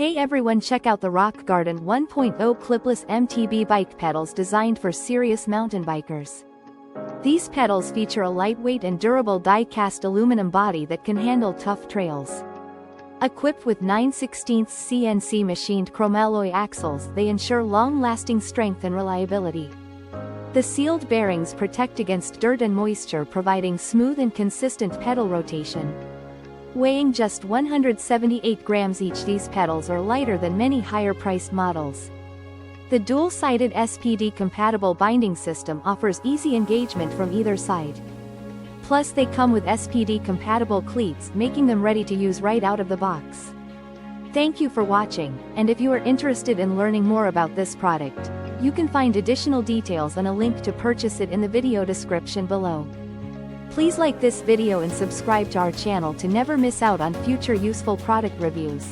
Hey everyone, check out the Rock Garden 1.0 Clipless MTB bike pedals designed for serious mountain bikers. These pedals feature a lightweight and durable die-cast aluminum body that can handle tough trails. Equipped with 9/16 CNC machined Chromalloy axles, they ensure long-lasting strength and reliability. The sealed bearings protect against dirt and moisture, providing smooth and consistent pedal rotation. Weighing just 178 grams each, these pedals are lighter than many higher-priced models. The dual-sided SPD-compatible binding system offers easy engagement from either side. Plus they come with SPD-compatible cleats, making them ready to use right out of the box. Thank you for watching, and if you are interested in learning more about this product, you can find additional details and a link to purchase it in the video description below. Please like this video and subscribe to our channel to never miss out on future useful product reviews.